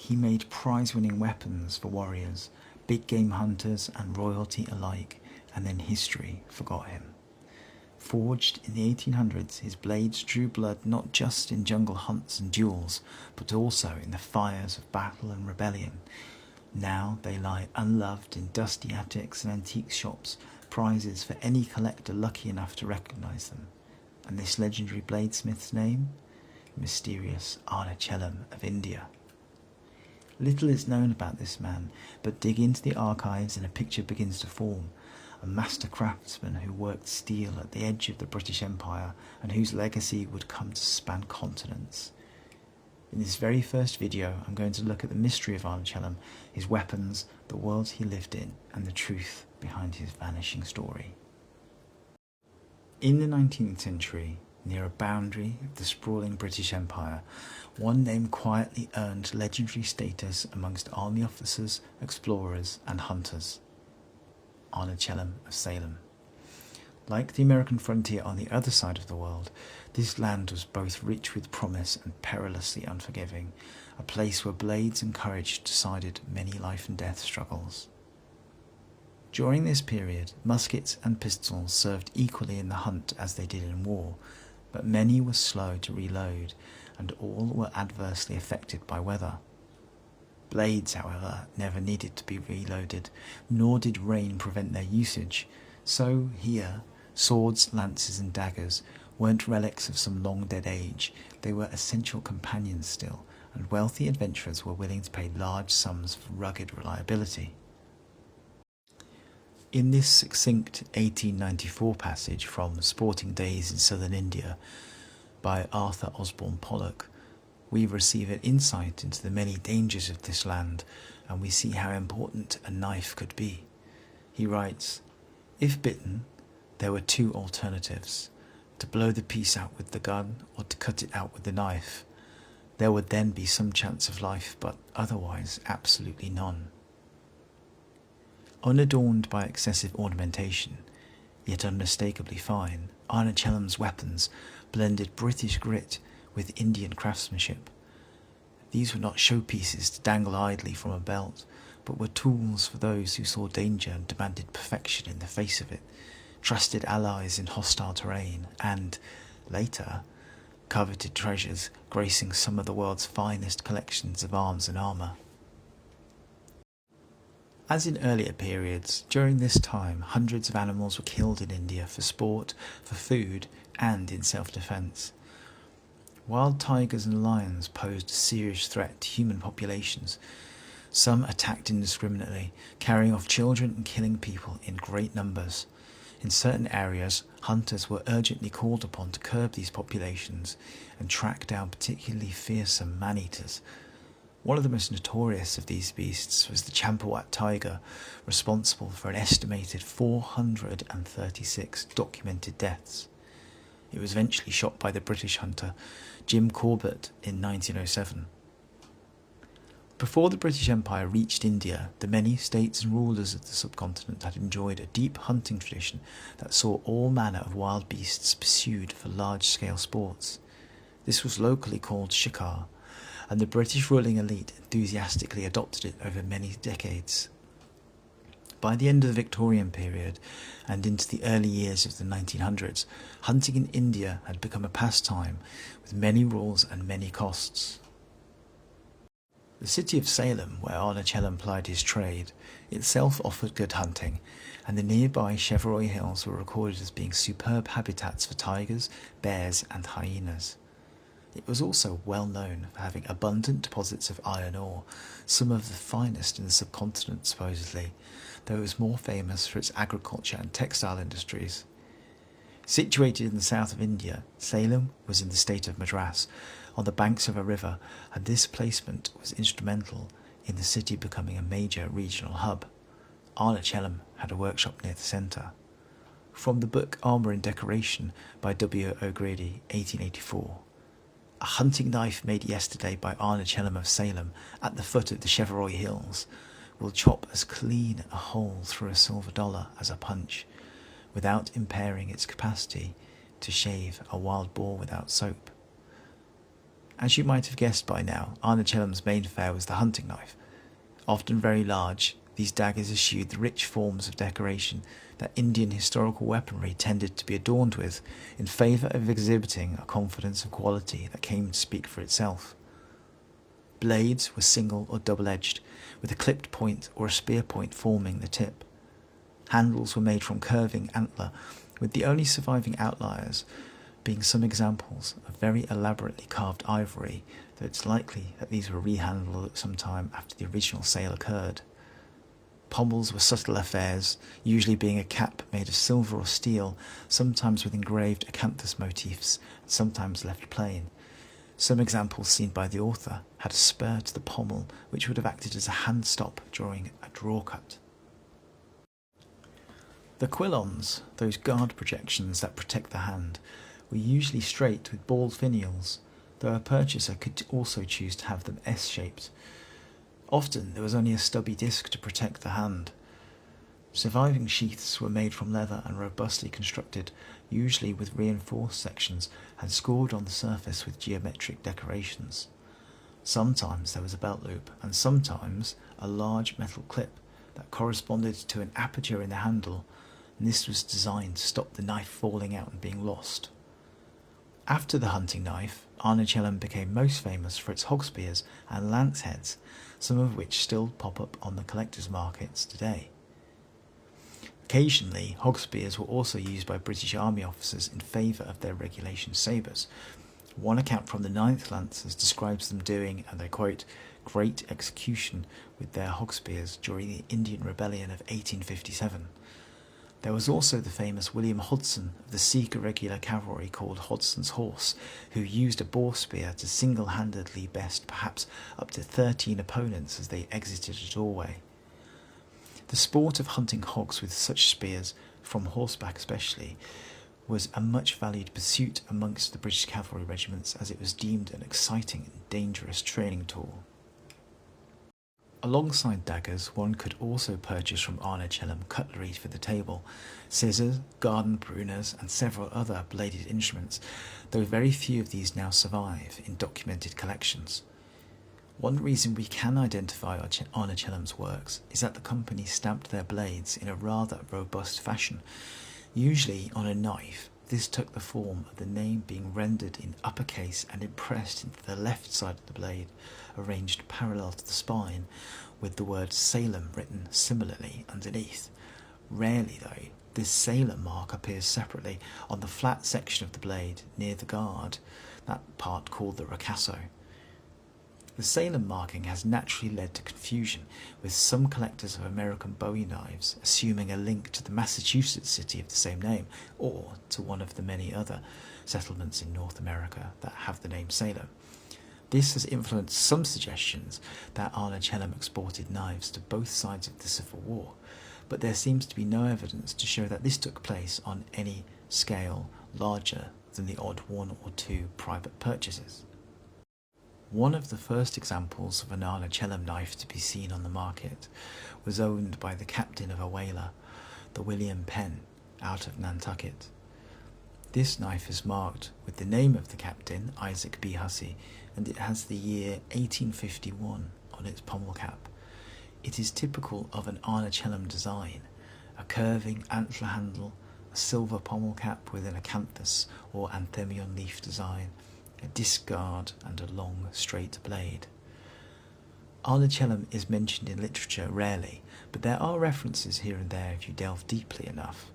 He made prize-winning weapons for warriors, big game hunters and royalty alike, and then history forgot him. Forged in the 1800s, his blades drew blood not just in jungle hunts and duels, but also in the fires of battle and rebellion. Now they lie unloved in dusty attics and antique shops, prizes for any collector lucky enough to recognise them. And this legendary bladesmith's name? Mysterious Arnachellum of India. Little is known about this man, but dig into the archives and a picture begins to form. A master craftsman who worked steel at the edge of the British Empire and whose legacy would come to span continents. In this very first video, I'm going to look at the mystery of Arnachellum, his weapons, the world he lived in, and the truth behind his vanishing story. In the 19th century, near a boundary of the sprawling British Empire, one name quietly earned legendary status amongst army officers, explorers, and hunters. Arnachellum of Salem. Like the American frontier on the other side of the world, this land was both rich with promise and perilously unforgiving, a place where blades and courage decided many life and death struggles. During this period, muskets and pistols served equally in the hunt as they did in war, but many were slow to reload, and all were adversely affected by weather. Blades, however, never needed to be reloaded, nor did rain prevent their usage, so here, swords, lances and daggers weren't relics of some long-dead age. They were essential companions still, and wealthy adventurers were willing to pay large sums for rugged reliability. In this succinct 1894 passage from Sporting Days in Southern India by Arthur Osborne Pollock, we receive an insight into the many dangers of this land, and we see how important a knife could be. He writes, "If bitten, there were two alternatives, to blow the piece out with the gun or to cut it out with the knife. There would then be some chance of life, but otherwise absolutely none." Unadorned by excessive ornamentation, yet unmistakably fine, Arnachellum's weapons blended British grit with Indian craftsmanship. These were not showpieces to dangle idly from a belt, but were tools for those who saw danger and demanded perfection in the face of it, trusted allies in hostile terrain, and, later, coveted treasures gracing some of the world's finest collections of arms and armour. As in earlier periods, during this time hundreds of animals were killed in India for sport, for food, and in self-defence. Wild tigers and lions posed a serious threat to human populations. Some attacked indiscriminately, carrying off children and killing people in great numbers. In certain areas, hunters were urgently called upon to curb these populations and track down particularly fearsome man-eaters. One of the most notorious of these beasts was the Champawat tiger, responsible for an estimated 436 documented deaths. It was eventually shot by the British hunter Jim Corbett in 1907. Before the British Empire reached India, the many states and rulers of the subcontinent had enjoyed a deep hunting tradition that saw all manner of wild beasts pursued for large-scale sports. This was locally called shikar, and the British ruling elite enthusiastically adopted it over many decades. By the end of the Victorian period and into the early years of the 1900s, hunting in India had become a pastime with many rules and many costs. The city of Salem, where Arnachellum plied his trade, itself offered good hunting, and the nearby Chevreuil Hills were recorded as being superb habitats for tigers, bears and hyenas. It was also well known for having abundant deposits of iron ore, some of the finest in the subcontinent supposedly, though it was more famous for its agriculture and textile industries. Situated in the south of India, Salem was in the state of Madras, on the banks of a river, and this placement was instrumental in the city becoming a major regional hub. Arnachellum had a workshop near the centre. From the book Armour and Decoration by W. O'Grady, 1884. A hunting knife made yesterday by Arnachellum of Salem at the foot of the Chevreuil Hills will chop as clean a hole through a silver dollar as a punch, without impairing its capacity to shave a wild boar without soap. As you might have guessed by now, Arnachellum's main fare was the hunting knife. Often very large, these daggers eschewed the rich forms of decoration that Indian historical weaponry tended to be adorned with, in favour of exhibiting a confidence of quality that came to speak for itself. Blades were single or double-edged, with a clipped point or a spear point forming the tip. Handles were made from curving antler, with the only surviving outliers being some examples of very elaborately carved ivory, though it's likely that these were rehandled at some time after the original sale occurred. Pommels were subtle affairs, usually being a cap made of silver or steel, sometimes with engraved acanthus motifs, and sometimes left plain. Some examples seen by the author had a spur to the pommel, which would have acted as a hand stop during a draw cut. The quillons, those guard projections that protect the hand, were usually straight with bald finials, though a purchaser could also choose to have them S-shaped. Often there was only a stubby disc to protect the hand. Surviving sheaths were made from leather and robustly constructed, usually with reinforced sections and scored on the surface with geometric decorations. Sometimes there was a belt loop, and sometimes a large metal clip that corresponded to an aperture in the handle, and this was designed to stop the knife falling out and being lost. After the hunting knife, Arnachellum became most famous for its hog spears and lance heads, some of which still pop up on the collector's markets today. Occasionally, hog spears were also used by British Army officers in favour of their regulation sabres. One account from the 9th Lancers describes them doing, and I quote, great execution with their hog spears during the Indian Rebellion of 1857. There was also the famous William Hodson of the Sikh irregular cavalry called Hodson's Horse, who used a boar spear to single-handedly best perhaps up to 13 opponents as they exited a doorway. The sport of hunting hogs with such spears, from horseback especially, was a much valued pursuit amongst the British cavalry regiments, as it was deemed an exciting and dangerous training tool. Alongside daggers, one could also purchase from Arnachellum cutlery for the table, scissors, garden pruners, and several other bladed instruments, though very few of these now survive in documented collections. One reason we can identify Arnachellum's works is that the company stamped their blades in a rather robust fashion. Usually on a knife, this took the form of the name being rendered in uppercase and impressed into the left side of the blade, arranged parallel to the spine, with the word Salem written similarly underneath. Rarely, though, this Salem mark appears separately on the flat section of the blade near the guard, that part called the ricasso. The Salem marking has naturally led to confusion, with some collectors of American Bowie knives assuming a link to the Massachusetts city of the same name, or to one of the many other settlements in North America that have the name Salem. This has influenced some suggestions that Arnachellum exported knives to both sides of the Civil War, but there seems to be no evidence to show that this took place on any scale larger than the odd one or two private purchases. One of the first examples of an Arnachellum knife to be seen on the market was owned by the captain of a whaler, the William Penn, out of Nantucket. This knife is marked with the name of the captain, Isaac B. Hussey, and it has the year 1851 on its pommel cap. It is typical of an Arnachellum design, a curving antler handle, a silver pommel cap with an acanthus or anthemion leaf design, a disc guard, and a long, straight blade. Arnachellum is mentioned in literature rarely, but there are references here and there if you delve deeply enough.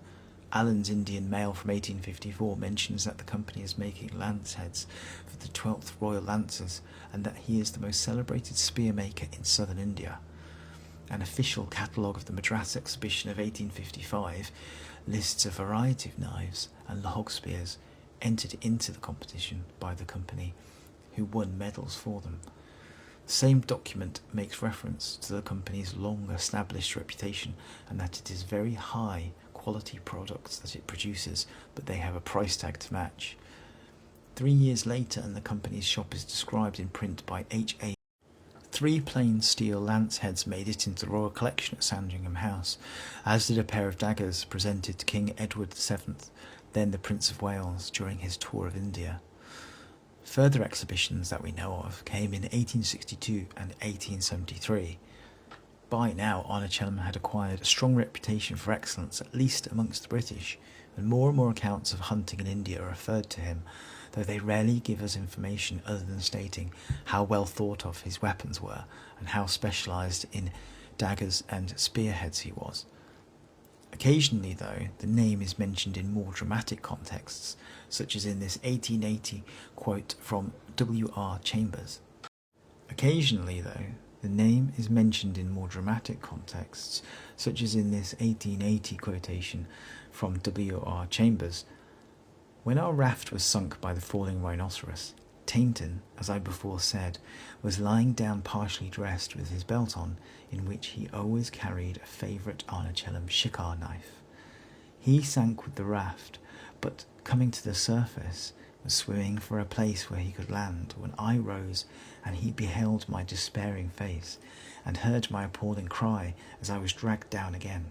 Allen's Indian Mail from 1854 mentions that the company is making lance heads for the 12th Royal Lancers, and that he is the most celebrated spear maker in southern India. An official catalogue of the Madras exhibition of 1855 lists a variety of knives and hog spears entered into the competition by the company, who won medals for them. The same document makes reference to the company's long-established reputation, and that it is very high quality products that it produces, but they have a price tag to match. 3 years later, and the company's shop is described in print by H.A. 3 plain steel lance heads made it into the royal collection at Sandringham House, as did a pair of daggers presented to King Edward VII, then the Prince of Wales, during his tour of India. Further exhibitions that we know of came in 1862 and 1873. By now, Arnachellum had acquired a strong reputation for excellence, at least amongst the British, and more accounts of hunting in India are referred to him, though they rarely give us information other than stating how well thought of his weapons were and how specialised in daggers and spearheads he was. Occasionally, though, the name is mentioned in more dramatic contexts, such as in this 1880 quote from W.R. Chambers. Occasionally, though, the name is mentioned in more dramatic contexts, such as in this 1880 quotation from W.R. Chambers. When our raft was sunk by the falling rhinoceros, Tainton, as I before said, was lying down partially dressed with his belt on, in which he always carried a favourite Arnachellum shikar knife. He sank with the raft, but coming to the surface, was swimming for a place where he could land, when I rose, and he beheld my despairing face, and heard my appalling cry as I was dragged down again.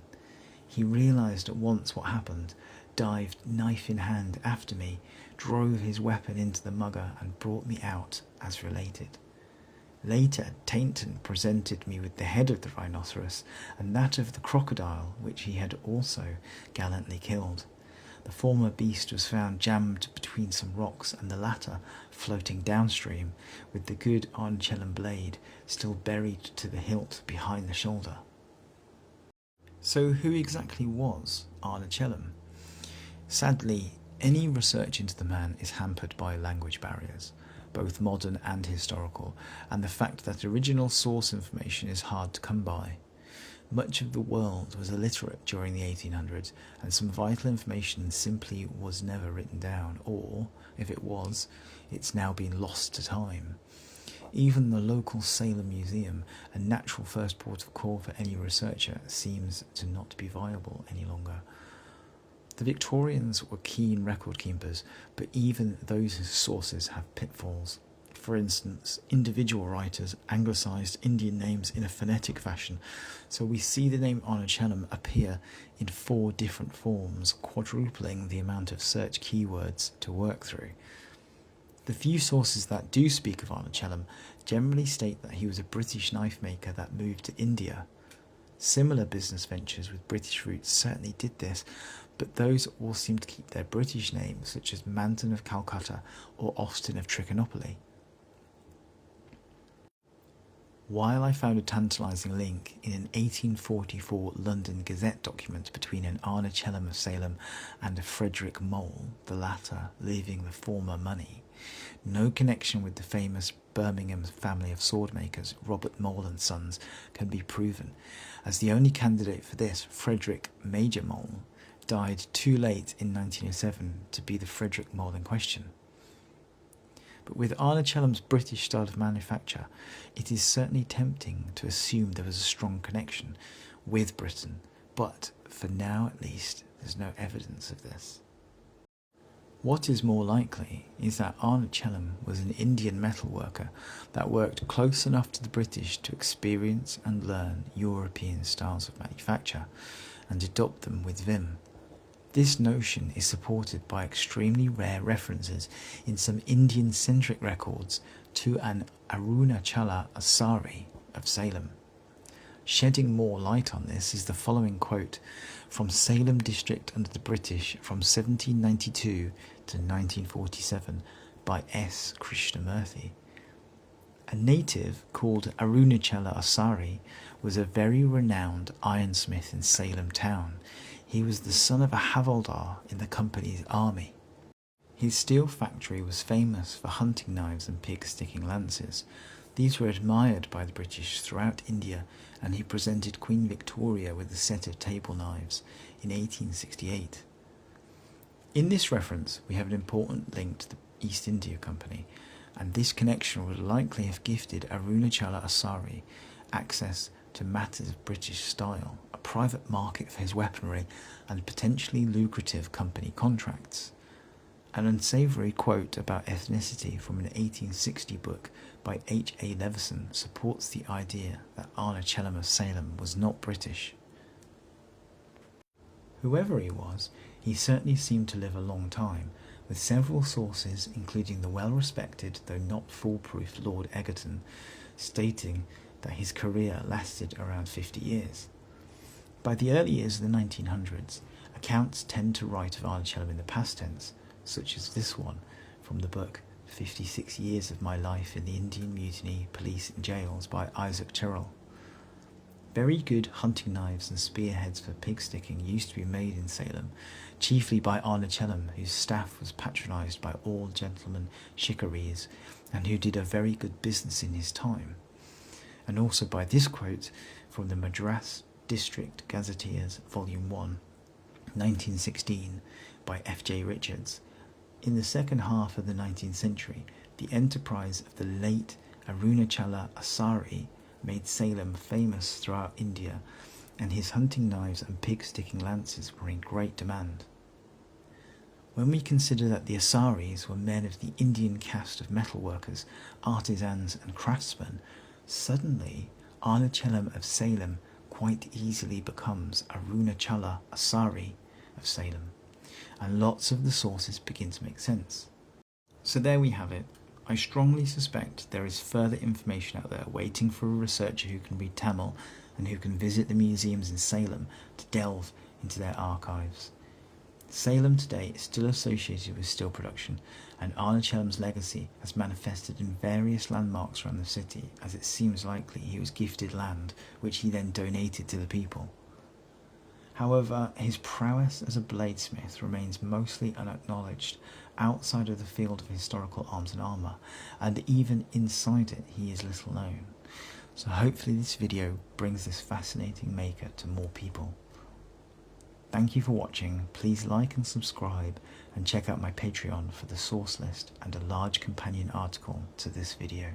He realised at once what happened, dived knife in hand after me, drove his weapon into the mugger, and brought me out, as related. Later, Tainton presented me with the head of the rhinoceros and that of the crocodile, which he had also gallantly killed. The former beast was found jammed between some rocks, and the latter floating downstream, with the good Arnachellum blade still buried to the hilt behind the shoulder. So who exactly was Arnachellum? Sadly, any research into the man is hampered by language barriers, both modern and historical, and the fact that original source information is hard to come by. Much of the world was illiterate during the 1800s, and some vital information simply was never written down, or, if it was, it's now been lost to time. Even the local Salem Museum, a natural first port of call for any researcher, seems to not be viable any longer. The Victorians were keen record keepers, but even those sources have pitfalls. For instance, individual writers anglicised Indian names in a phonetic fashion, so we see the name Arnachellum appear in 4 different forms, quadrupling the amount of search keywords to work through. The few sources that do speak of Arnachellum generally state that he was a British knife maker that moved to India. Similar business ventures with British roots certainly did this, but those all seem to keep their British names, such as Manton of Calcutta or Austin of Trichinopoly. While I found a tantalising link in an 1844 London Gazette document between an Arnachellum of Salem and a Frederick Mole, the latter leaving the former money, no connection with the famous Birmingham family of swordmakers, Robert Mole and Sons, can be proven, as the only candidate for this, Frederick Major Mole, died too late in 1907 to be the Frederick Mole in question. But with Arnachellum's British style of manufacture, it is certainly tempting to assume there was a strong connection with Britain, but for now at least, there's no evidence of this. What is more likely is that Arnachellum was an Indian metalworker that worked close enough to the British to experience and learn European styles of manufacture and adopt them with vim. This notion is supported by extremely rare references in some Indian-centric records to an Arunachala Asari of Salem. Shedding more light on this is the following quote from Salem district under the British from 1792 to 1947 by S. Krishnamurthy. A native called Arunachala Asari was a very renowned ironsmith in Salem town. He was the son of a havildar in the company's army. His steel factory was famous for hunting knives and pig-sticking lances. These were admired by the British throughout India, and he presented Queen Victoria with a set of table knives in 1868. In this reference, we have an important link to the East India Company, and this connection would likely have gifted Arunachala Asari access to matters of British style, a private market for his weaponry, and potentially lucrative company contracts. An unsavoury quote about ethnicity from an 1860 book by H.A. Leveson supports the idea that Arnachellum of Salem was not British. Whoever he was, he certainly seemed to live a long time, with several sources, including the well-respected though not foolproof Lord Egerton, stating that his career lasted around 50 years. By the early years of the 1900s, accounts tend to write of Arnachellum in the past tense, such as this one from the book 56 Years of My Life in the Indian Mutiny, Police and Jails by Isaac Tyrrell. Very good hunting knives and spearheads for pig sticking used to be made in Salem, chiefly by Arnachellum, whose staff was patronised by all gentlemen shikarees, and who did a very good business in his time, and also by this quote from the Madras District Gazetteers, Volume 1, 1916, by F.J. Richards. In the second half of the 19th century, the enterprise of the late Arunachala Asari made Salem famous throughout India, and his hunting knives and pig-sticking lances were in great demand. When we consider that the Asaris were men of the Indian caste of metalworkers, artisans and craftsmen, suddenly Arnachellum of Salem quite easily becomes Arunachala Asari of Salem, and lots of the sources begin to make sense. So there we have it. I strongly suspect there is further information out there waiting for a researcher who can read Tamil and who can visit the museums in Salem to delve into their archives. Salem today is still associated with steel production, and Arnachellum's legacy has manifested in various landmarks around the city, as it seems likely he was gifted land which he then donated to the people. However, his prowess as a bladesmith remains mostly unacknowledged outside of the field of historical arms and armour, and even inside it he is little known. So hopefully this video brings this fascinating maker to more people. Thank you for watching. Please like and subscribe, and check out my Patreon for the source list and a large companion article to this video.